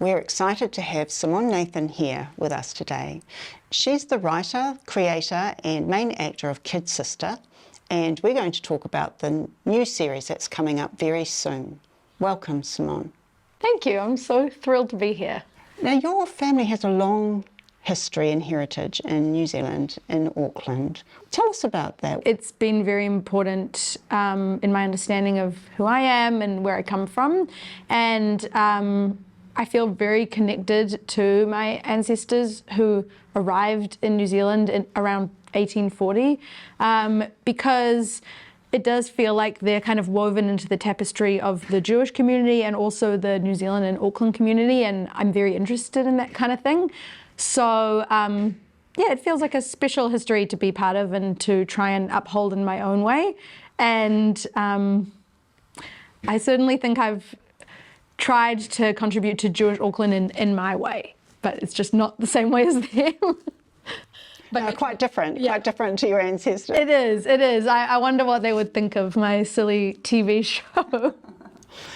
we're excited to have Simone Nathan here with us today. She's the writer, creator and main actor of Kid Sister, and we're going to talk about the new series that's coming up very soon. Welcome, Simone. Thank you. I'm so thrilled to be here. Now, your family has a long history and heritage in New Zealand, in Auckland. Tell us about that. It's been very important in my understanding of who I am and where I come from. And I feel very connected to my ancestors who arrived in New Zealand in around 1840 because it does feel like they're kind of woven into the tapestry of the Jewish community and also the New Zealand and Auckland community, and I'm very interested in that kind of thing. So yeah, it feels like a special history to be part of and to try and uphold in my own way. And I certainly think I've tried to contribute to Jewish Auckland in my way, but it's just not the same way as them. But quite different, yeah. Quite different to your ancestors. It is. I wonder what they would think of my silly TV show.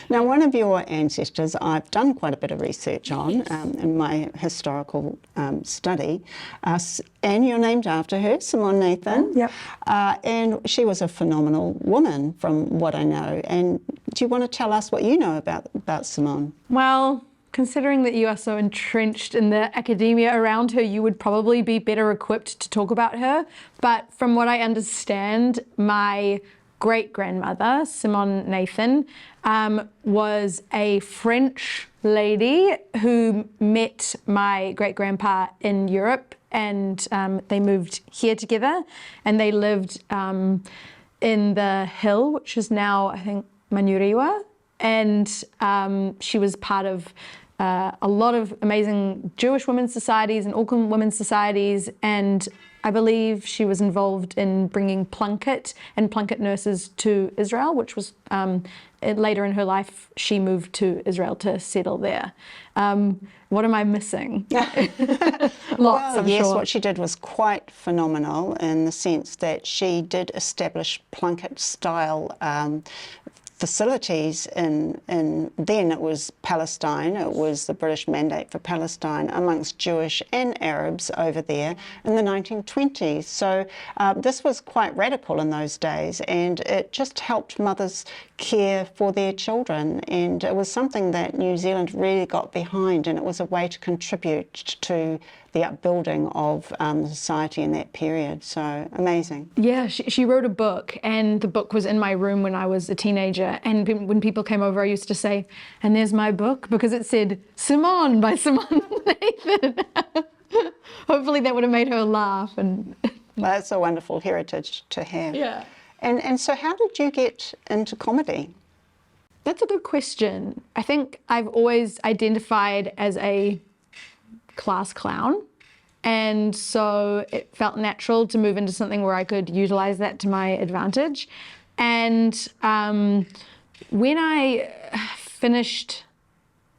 Now, one of your ancestors I've done quite a bit of research on in my historical study, and you're named after her, Simone Nathan. Yep. And she was a phenomenal woman from what I know. And do you want to tell us what you know about Simone? Well, considering that you are so entrenched in the academia around her, you would probably be better equipped to talk about her. But from what I understand, my great-grandmother, Simone Nathan, was a French lady who met my great-grandpa in Europe, and they moved here together, and they lived in the hill, which is now, I think, Manuriwa, and she was part of a lot of amazing Jewish women's societies and Auckland women's societies, and I believe she was involved in bringing Plunket and Plunket nurses to Israel, which was later in her life, she moved to Israel to settle there. What am I missing? Lots, I'm yes, sure. What she did was quite phenomenal in the sense that she did establish Plunket-style facilities in then it was Palestine, it was the British Mandate for Palestine amongst Jewish and Arabs over there in the 1920s. So this was quite radical in those days, and it just helped mothers care for their children, and it was something that New Zealand really got behind, and it was a way to contribute to the upbuilding of society in that period. So amazing. Yeah, she wrote a book, and the book was in my room when I was a teenager, and when people came over I used to say, and there's my book, because it said Simone by Simone Nathan. Hopefully that would have made her laugh. And well, that's a wonderful heritage to have. Yeah. And so how did you get into comedy? That's a good question. I think I've always identified as a class clown, and so it felt natural to move into something where I could utilize that to my advantage. And when I finished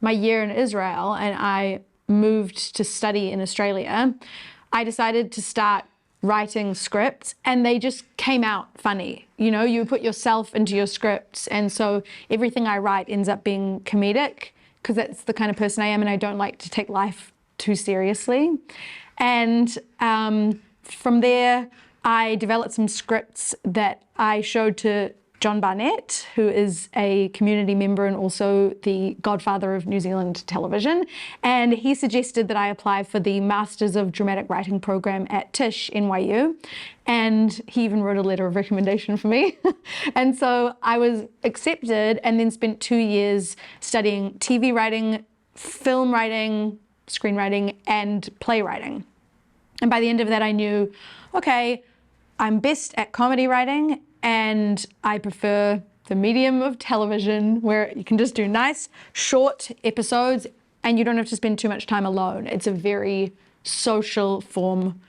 my year in Israel and I moved to study in Australia, I decided to start writing scripts, and they just came out funny. You know, you put yourself into your scripts, and so everything I write ends up being comedic, because that's the kind of person I am, and I don't like to take life too seriously. And from there, I developed some scripts that I showed to John Barnett, who is a community member and also the godfather of New Zealand television. And he suggested that I apply for the Masters of Dramatic Writing program at Tisch, NYU. And he even wrote a letter of recommendation for me. And so I was accepted, and then spent 2 years studying TV writing, film writing, screenwriting, and playwriting. And by the end of that, I knew, okay, I'm best at comedy writing, and I prefer the medium of television, where you can just do nice, short episodes, and you don't have to spend too much time alone. It's a very social form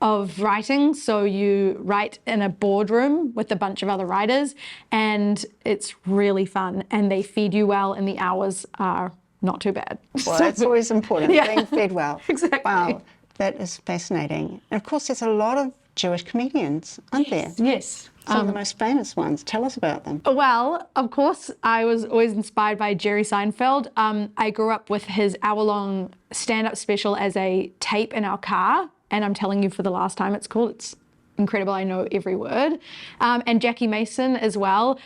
of writing. So you write in a boardroom with a bunch of other writers, and it's really fun, and they feed you well, and the hours are not too bad. Well, that's always important, being fed well. Exactly. Wow, that is fascinating. And of course, there's a lot of Jewish comedians, aren't there? Yes. Some of the most famous ones. Tell us about them. Well, of course, I was always inspired by Jerry Seinfeld. I grew up with his hour-long stand-up special as a tape in our car, and I'm telling you for the last time, it's incredible. I know every word. And Jackie Mason as well.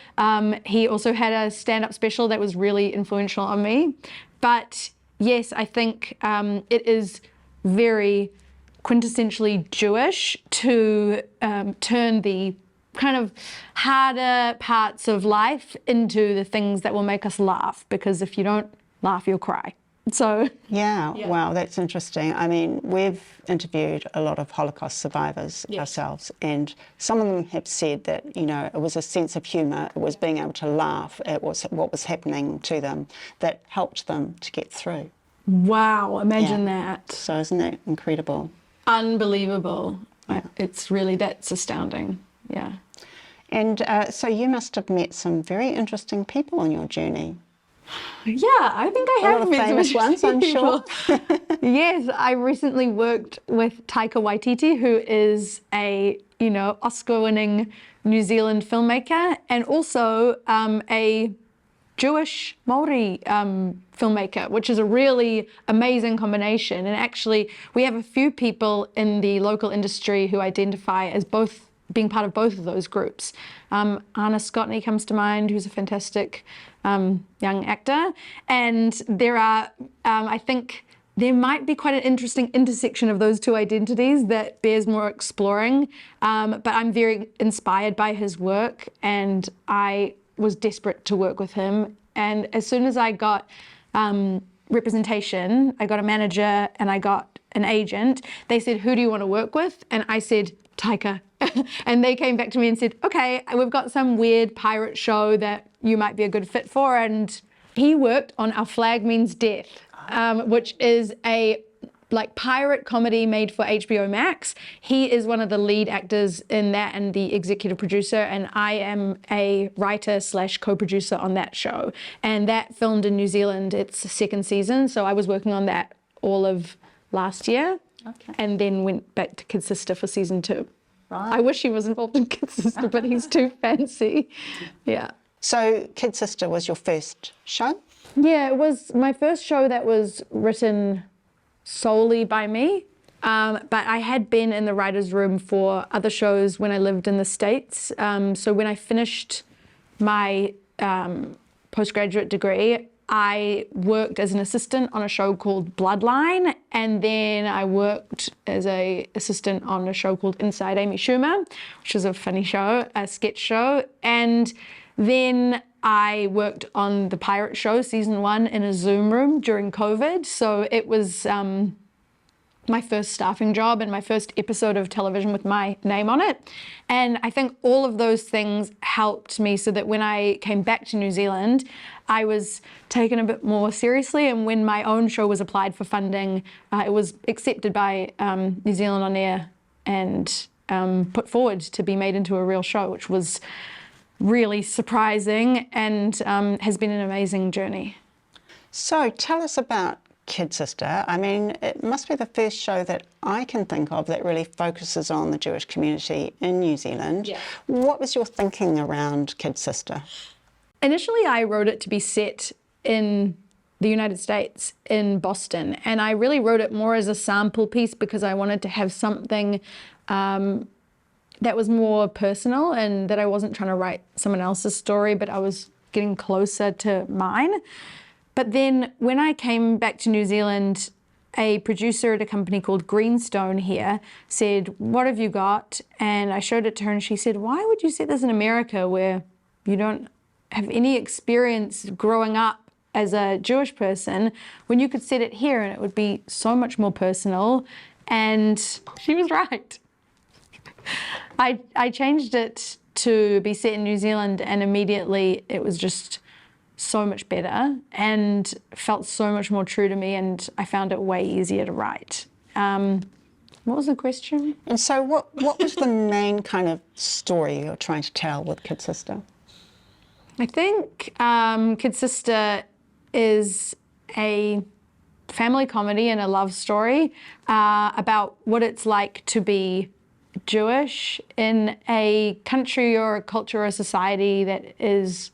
He also had a stand-up special that was really influential on me. But yes, I think it is very quintessentially Jewish to turn the kind of harder parts of life into the things that will make us laugh, because if you don't laugh, you'll cry. So yeah, wow, that's interesting. I mean, we've interviewed a lot of Holocaust survivors ourselves, and some of them have said that, you know, it was a sense of humour, it was being able to laugh at what was happening to them that helped them to get through. wow, imagine that. So isn't that incredible? Unbelievable. It's really, that's astounding. Yeah. And so you must have met some very interesting people on your journey. Yeah, I think I have A lot of met some famous ones, I'm sure. Yes, I recently worked with Taika Waititi, who is a, you know, Oscar-winning New Zealand filmmaker, and also a Jewish Māori filmmaker, which is a really amazing combination. And actually, we have a few people in the local industry who identify as both, being part of both of those groups. Anna Scotney comes to mind, who's a fantastic young actor. And there are, I think, there might be quite an interesting intersection of those two identities that bears more exploring. But I'm very inspired by his work, and I was desperate to work with him. And as soon as I got representation, I got a manager and I got an agent, they said, who do you want to work with? And I said, Taika. And they came back to me and said, okay, we've got some weird pirate show that you might be a good fit for. And he worked on Our Flag Means Death, which is a pirate comedy made for HBO Max. He is one of the lead actors in that and the executive producer, and I am a writer / co-producer on that show. And that filmed in New Zealand, its second season, so I was working on that all of last year, and then went back to Kid Sister for season 2. Right. I wish he was involved in Kid Sister, but he's too fancy. Yeah. So Kid Sister was your first show? Yeah, it was my first show that was written solely by me, but I had been in the writer's room for other shows when I lived in the States. So when I finished my postgraduate degree, I worked as an assistant on a show called Bloodline, and then I worked as an assistant on a show called Inside Amy Schumer, which was a funny show, a sketch show, and then I worked on the Pirate Show season 1 in a Zoom room during COVID. So it was my first staffing job and my first episode of television with my name on it. And I think all of those things helped me so that when I came back to New Zealand, I was taken a bit more seriously. And when my own show was applied for funding, it was accepted by New Zealand On Air and put forward to be made into a real show, which was really surprising and has been an amazing journey. So tell us about Kid Sister. I mean, it must be the first show that I can think of that really focuses on the Jewish community in New Zealand. Yeah. What was your thinking around Kid Sister? Initially, I wrote it to be set in the United States, in Boston, and I really wrote it more as a sample piece because I wanted to have something that was more personal and that I wasn't trying to write someone else's story, but I was getting closer to mine. But then when I came back to New Zealand, a producer at a company called Greenstone here said, what have you got? And I showed it to her and she said, why would you set this in America where you don't have any experience growing up as a Jewish person when you could set it here and it would be so much more personal? And she was right. I changed it to be set in New Zealand and immediately it was just so much better and felt so much more true to me, and I found it way easier to write. What was the question? And so what was the main kind of story you're trying to tell with Kid Sister? I think Kid Sister is a family comedy and a love story about what it's like to be Jewish in a country or a culture or a society that is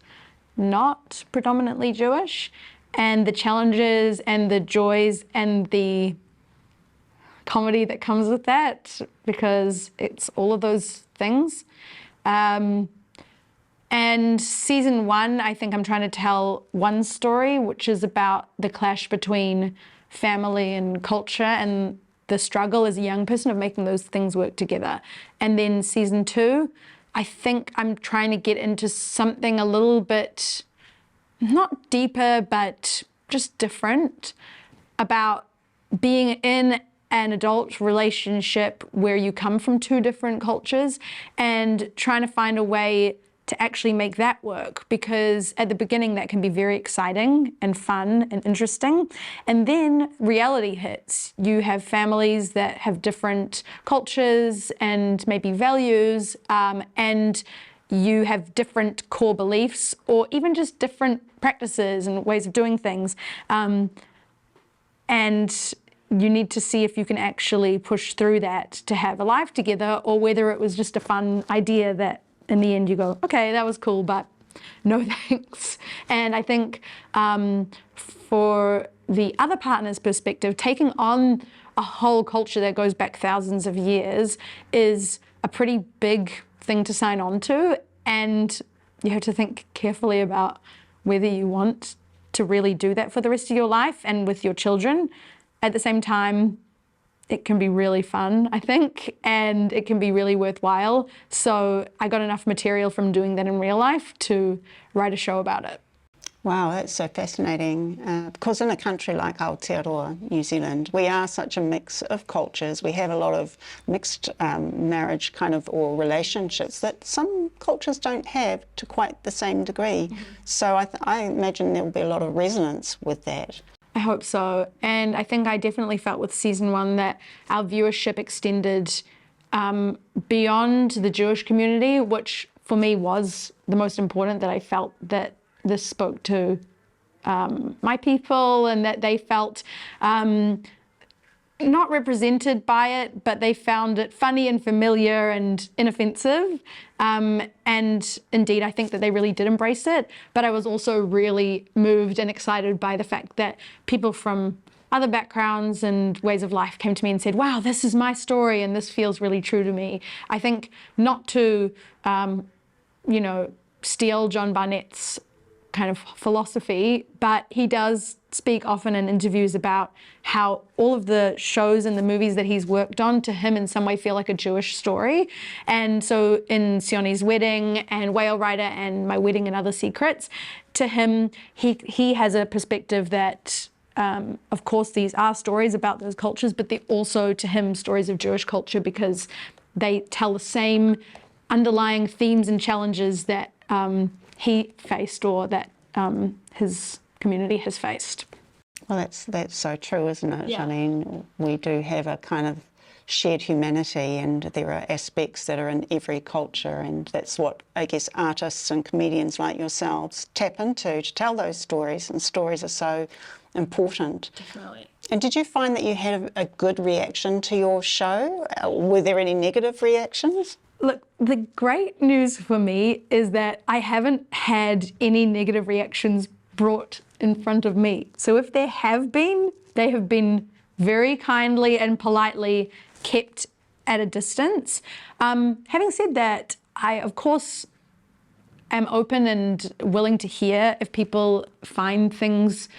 not predominantly Jewish, and the challenges and the joys and the comedy that comes with that, because it's all of those things. And season 1, I think I'm trying to tell one story, which is about the clash between family and culture and the struggle as a young person of making those things work together. And then season 2, I think I'm trying to get into something a little bit, not deeper, but just different, about being in an adult relationship where you come from 2 different cultures and trying to find a way to actually make that work, because at the beginning that can be very exciting and fun and interesting, and then reality hits. You have families that have different cultures and maybe values, and you have different core beliefs or even just different practices and ways of doing things, and you need to see if you can actually push through that to have a life together, or whether it was just a fun idea that in the end you go, okay, that was cool, but no thanks. And I think for the other partner's perspective, taking on a whole culture that goes back thousands of years is a pretty big thing to sign on to, and you have to think carefully about whether you want to really do that for the rest of your life and with your children. At the same time, it can be really fun, I think, and it can be really worthwhile. So I got enough material from doing that in real life to write a show about it. Wow, that's so fascinating. Because in a country like Aotearoa, New Zealand, we are such a mix of cultures. We have a lot of mixed marriage kind of or relationships that some cultures don't have to quite the same degree. Mm-hmm. So I imagine there will be a lot of resonance with that. I hope so. And I think I definitely felt with season 1 that our viewership extended beyond the Jewish community, which for me was the most important, that I felt that this spoke to my people and that they felt not represented by it, but they found it funny and familiar and inoffensive. And indeed, I think that they really did embrace it. But I was also really moved and excited by the fact that people from other backgrounds and ways of life came to me and said, wow, this is my story and this feels really true to me. I think not to, steal John Barnett's kind of philosophy, but he does speak often in interviews about how all of the shows and the movies that he's worked on to him in some way feel like a Jewish story. And so in Sione's Wedding and Whale Rider and My Wedding and Other Secrets, to him, he has a perspective that, of course, these are stories about those cultures, but they're also, to him, stories of Jewish culture because they tell the same underlying themes and challenges that he faced or that his community has faced. Well, that's so true, isn't it? Yeah. I mean, we do have a kind of shared humanity, and there are aspects that are in every culture, and that's what I guess artists and comedians like yourselves tap into to tell those stories, and stories are so important. Definitely. And did you find that you had a good reaction to your show? Were there any negative reactions? Look, the great news for me is that I haven't had any negative reactions brought in front of me. So if there have been, they have been very kindly and politely kept at a distance. Having said that, I, of course, am open and willing to hear if people find things,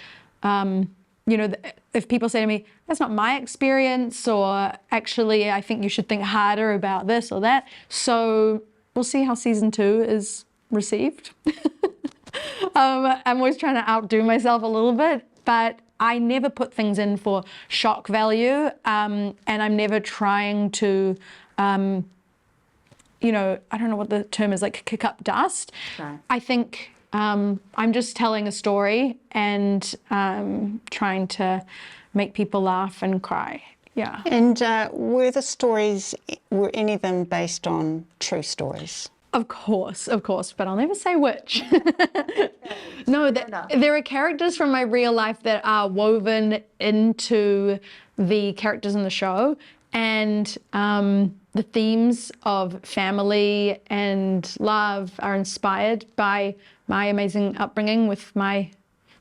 if people say to me, that's not my experience, or actually I think you should think harder about this or that. So we'll see how season 2 is received. I'm always trying to outdo myself a little bit, but I never put things in for shock value, and I'm never trying to, I don't know what the term is, like kick up dust. Right. I think I'm just telling a story and trying to make people laugh and cry. Yeah. And were any of them based on true stories? Of course, but I'll never say which. No, there are characters from my real life that are woven into the characters in the show, And the themes of family and love are inspired by my amazing upbringing with my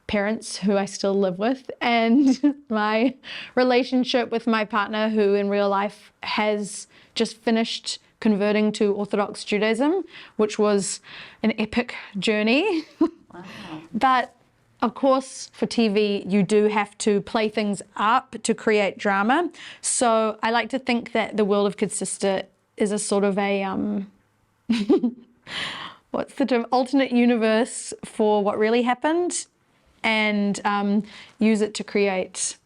parents, who I still live with, and my relationship with my partner, who in real life has just finished converting to Orthodox Judaism, which was an epic journey. Wow. But of course, for TV, you do have to play things up to create drama. So I like to think that the world of Kid Sister is a sort of a, what's the term, alternate universe for what really happened, and use it to create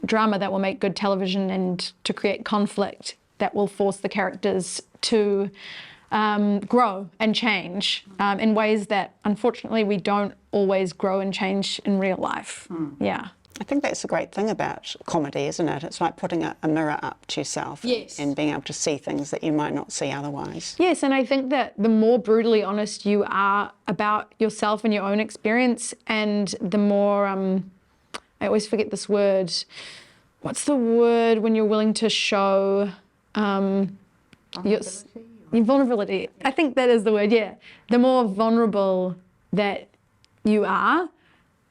drama that will make good television and to create conflict that will force the characters to grow and change in ways that, unfortunately, we don't always grow and change in real life. Yeah. I think that's the great thing about comedy, isn't it? It's like putting a mirror up to yourself. Yes. And being able to see things that you might not see otherwise. Yes, and I think that the more brutally honest you are about yourself and your own experience, and the more, I always forget this word, what's the word when you're willing to show your vulnerability? I think that is the word, yeah. The more vulnerable that you are,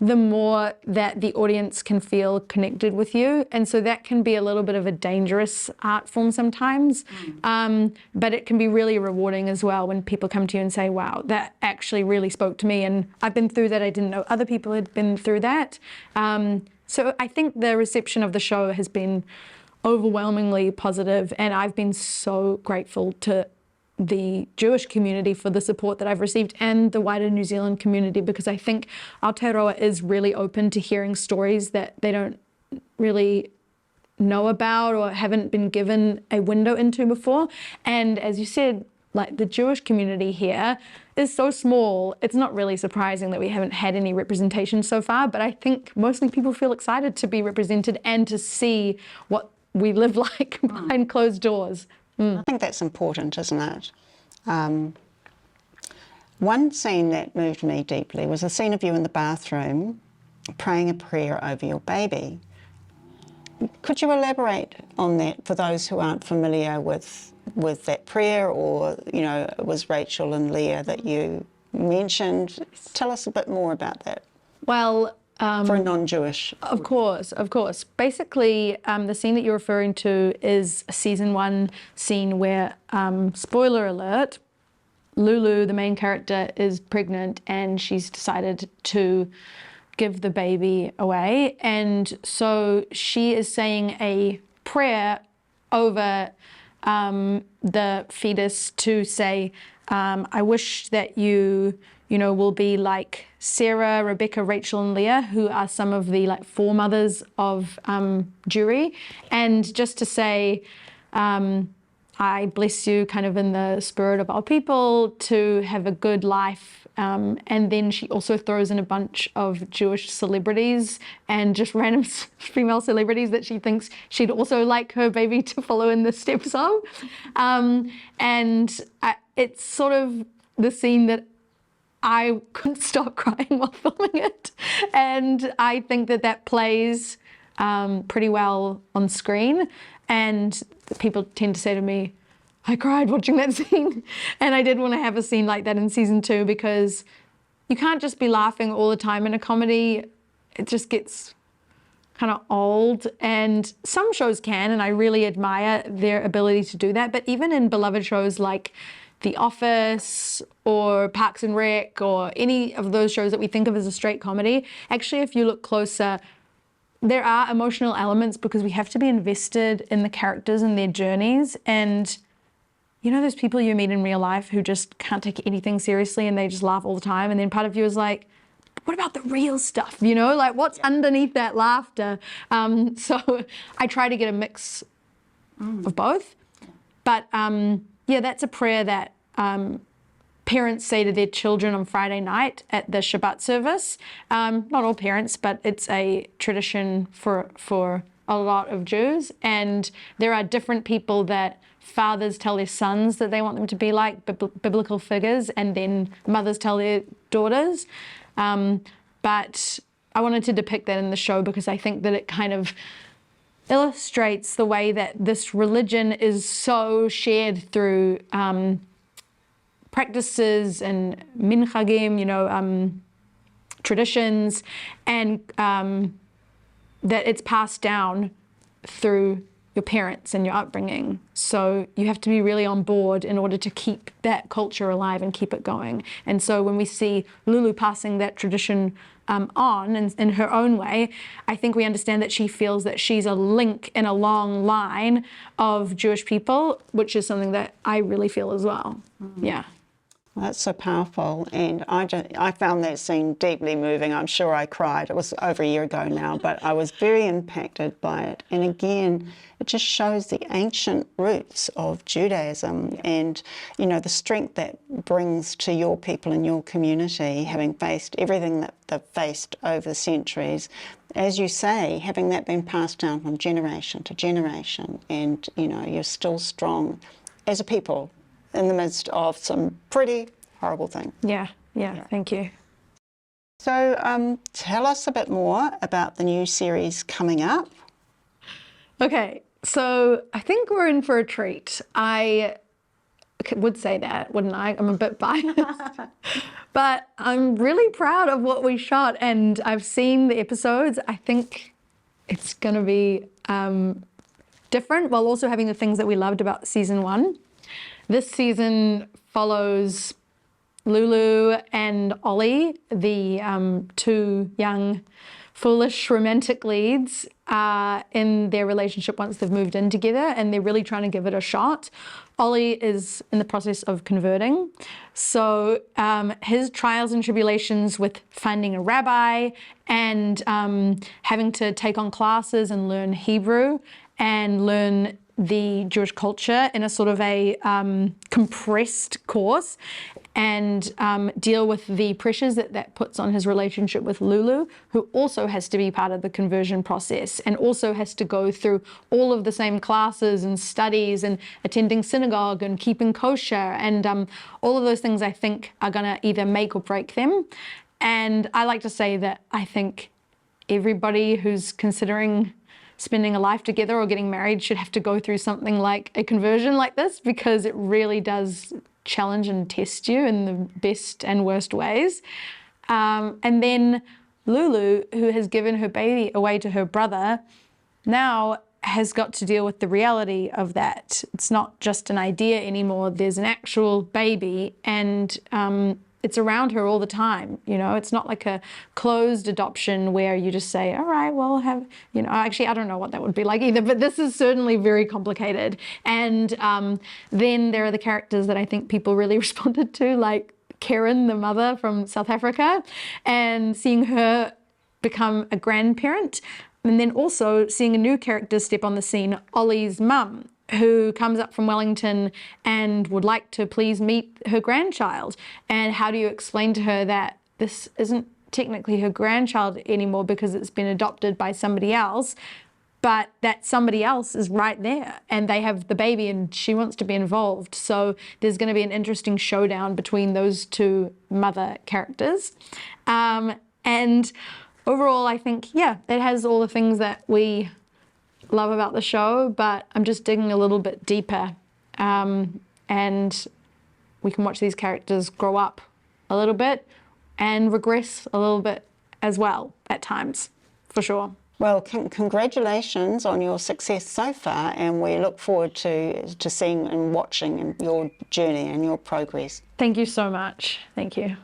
the more that the audience can feel connected with you. And so that can be a little bit of a dangerous art form sometimes, but it can be really rewarding as well when people come to you and say, wow, that actually really spoke to me, and I've been through that. I didn't know other people had been through that. So I think the reception of the show has been overwhelmingly positive, and I've been so grateful to the Jewish community for the support that I've received, and the wider New Zealand community, because I think Aotearoa is really open to hearing stories that they don't really know about or haven't been given a window into before. And as you said, like, the Jewish community here is so small, it's not really surprising that we haven't had any representation so far, but I think mostly people feel excited to be represented and to see what we live like behind closed doors. I think that's important, isn't it? One scene that moved me deeply was a scene of you in the bathroom praying a prayer over your baby. Could you elaborate on that for those who aren't familiar with that prayer, or, you know, it was Rachel and Leah that you mentioned? Tell us a bit more about that. Well, for a non-Jewish. Of course. Basically, the scene that you're referring to is a season 1 scene where, spoiler alert, Lulu, the main character, is pregnant and she's decided to give the baby away. And so she is saying a prayer over the fetus to say, I wish that you will be like Sarah, Rebecca, Rachel, and Leah, who are some of the foremothers of Jewry. And just to say, I bless you kind of in the spirit of our people to have a good life. And then she also throws in a bunch of Jewish celebrities and just random female celebrities that she thinks she'd also like her baby to follow in the steps of. It's sort of the scene that I couldn't stop crying while filming it. And I think that plays pretty well on screen. And people tend to say to me, I cried watching that scene. And I did want to have a scene like that in season 2, because you can't just be laughing all the time in a comedy. It just gets kind of old. And some shows can, and I really admire their ability to do that. But even in beloved shows like The Office or Parks and Rec or any of those shows that we think of as a straight comedy, actually, if you look closer, there are emotional elements because we have to be invested in the characters and their journeys. And you know those people you meet in real life who just can't take anything seriously and they just laugh all the time, and then part of you is like, what about the real stuff? You know, like what's underneath that laughter? So I try to get a mix of both. But yeah, that's a prayer that parents say to their children on Friday night at the Shabbat service. Not all parents, but it's a tradition for a lot of Jews. And there are different people that fathers tell their sons that they want them to be like, biblical figures, and then mothers tell their daughters. But I wanted to depict that in the show because I think that it kind of illustrates the way that this religion is so shared through practices and minhagim, traditions, and that it's passed down through your parents and your upbringing. So you have to be really on board in order to keep that culture alive and keep it going. And so when we see Lulu passing that tradition on in her own way, I think we understand that she feels that she's a link in a long line of Jewish people, which is something that I really feel as well. Yeah. Well, that's so powerful, and I found that scene deeply moving. I'm sure I cried. It was over a year ago now, but I was very impacted by it. And again, it just shows the ancient roots of Judaism and, the strength that brings to your people and your community, having faced everything that they've faced over the centuries. As you say, having that been passed down from generation to generation, and, you're still strong as a people in the midst of some pretty horrible things. Yeah, thank you. So tell us a bit more about the new series coming up. Okay, so I think we're in for a treat. I would say that, wouldn't I? I'm a bit biased. But I'm really proud of what we shot, and I've seen the episodes. I think it's going to be different while also having the things that we loved about season 1. This season follows Lulu and Ollie, the 2 young, foolish romantic leads in their relationship once they've moved in together, and they're really trying to give it a shot. Ollie is in the process of converting. So his trials and tribulations with finding a rabbi and having to take on classes and learn Hebrew and learn the Jewish culture in a sort of a compressed course, and deal with the pressures that puts on his relationship with Lulu, who also has to be part of the conversion process and also has to go through all of the same classes and studies and attending synagogue and keeping kosher, and all of those things I think are going to either make or break them. And I like to say that I think everybody who's considering spending a life together or getting married should have to go through something like a conversion like this, because it really does challenge and test you in the best and worst ways. And then Lulu, who has given her baby away to her brother, now has got to deal with the reality of that. It's not just an idea anymore. There's an actual baby, and it's around her all the time. It's not like a closed adoption where you just say, all right, well, actually, I don't know what that would be like either, but this is certainly very complicated. And then there are the characters that I think people really responded to, like Karen, the mother from South Africa, and seeing her become a grandparent. And then also seeing a new character step on the scene, Ollie's mum, who comes up from Wellington and would like to please meet her grandchild. And how do you explain to her that this isn't technically her grandchild anymore because it's been adopted by somebody else, but that somebody else is right there and they have the baby and she wants to be involved. So there's going to be an interesting showdown between those 2 mother characters. And overall, I think, it has all the things that we love about the show, but I'm just digging a little bit deeper, and we can watch these characters grow up a little bit and regress a little bit as well at times, for sure. Well, congratulations on your success so far, and we look forward to seeing and watching your journey and your progress. Thank you so much. Thank you.